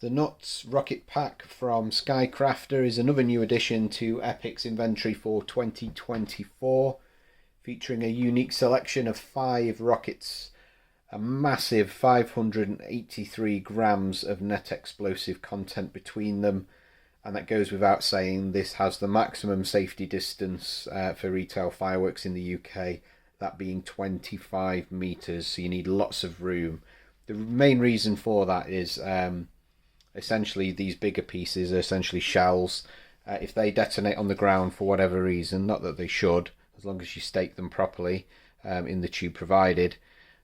The Nuts rocket pack from Skycrafter is another new addition to Epic's inventory for 2024, featuring a unique selection of 5 rockets, a massive 583 grams of net explosive content between them, and that goes without saying. This has the maximum safety distance for retail fireworks in the UK, that being 25 metres, so you need lots of room. The main reason for that is essentially these bigger pieces are essentially shells. If they detonate on the ground for whatever reason, not that they should, as long as you stake them properly in the tube provided,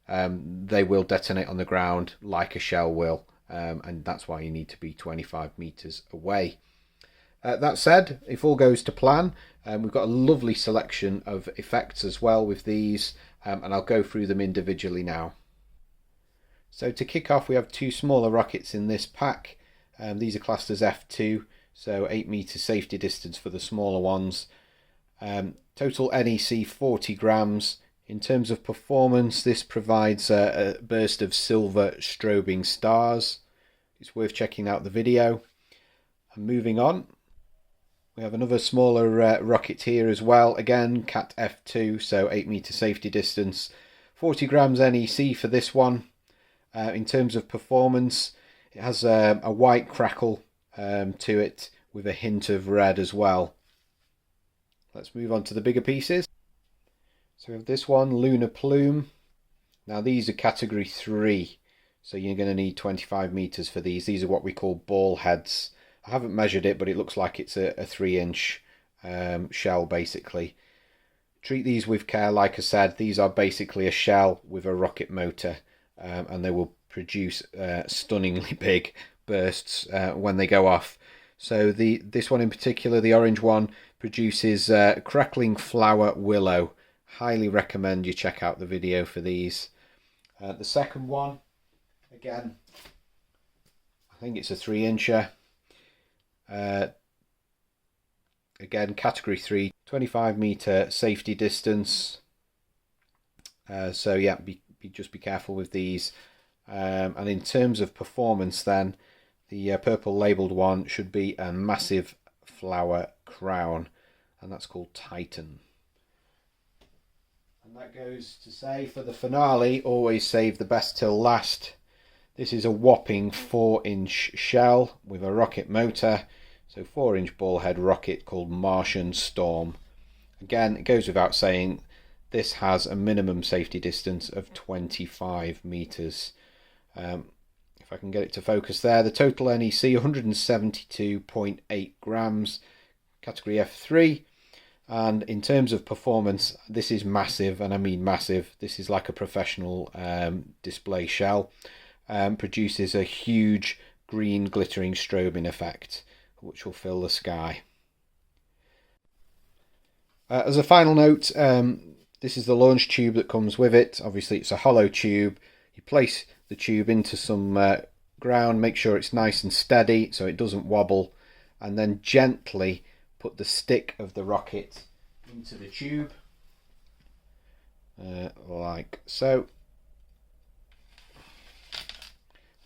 they will detonate on the ground like a shell will, and that's why you need to be 25 meters away. That said, if all goes to plan, we've got a lovely selection of effects as well with these, and I'll go through them individually now. So to kick off, we have 2 smaller rockets in this pack. These are classed as F2, so 8 meter safety distance for the smaller ones. Total NEC 40 grams. In terms of performance, this provides a burst of silver strobing stars. It's worth checking out the video. And moving on, we have another smaller rocket here as well. Again, Cat F2, so 8 meter safety distance. 40 grams NEC for this one. In terms of performance, it has a white crackle to it with a hint of red as well. Let's move on to the bigger pieces. So we have this one, Lunar Plume. Now these are category 3, so you're going to need 25 meters for these. These are what we call ball heads. I haven't measured it, but it looks like it's a 3-inch shell basically. Treat these with care. Like I said, these are basically a shell with a rocket motor. And they will produce stunningly big bursts when they go off. So this one in particular, the orange one, produces crackling flower willow. Highly recommend you check out the video for these. The second one, again, I think it's a 3-incher. Again, category 3, 25 meter safety distance. So yeah, just be careful with these. And in terms of performance then, the purple labelled one should be a massive flower crown, and that's called Titan. And that goes to say, for the finale, always save the best till last. This is a whopping 4-inch shell with a rocket motor, so 4-inch ball head rocket called Martian Storm. Again, it goes without saying, this has a minimum safety distance of 25 meters. If I can get it to focus there, the total NEC 172.8 grams, category F3. And in terms of performance, this is massive, and I mean massive. This is like a professional display shell. Produces a huge green glittering strobing effect, which will fill the sky. As a final note, this is the launch tube that comes with it. Obviously it's a hollow tube. You place the tube into some ground, make sure it's nice and steady so it doesn't wobble, and then gently put the stick of the rocket into the tube, like so.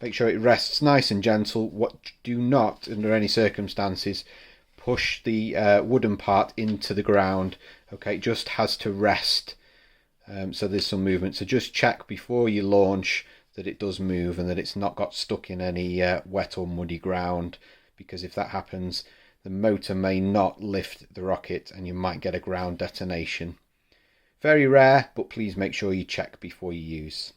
Make sure it rests nice and gentle. Do not, under any circumstances, push the wooden part into the ground. Okay, it just has to rest. So there's some movement. So just check before you launch that it does move and that it's not got stuck in any wet or muddy ground, because if that happens, the motor may not lift the rocket and you might get a ground detonation. Very rare, but please make sure you check before you use.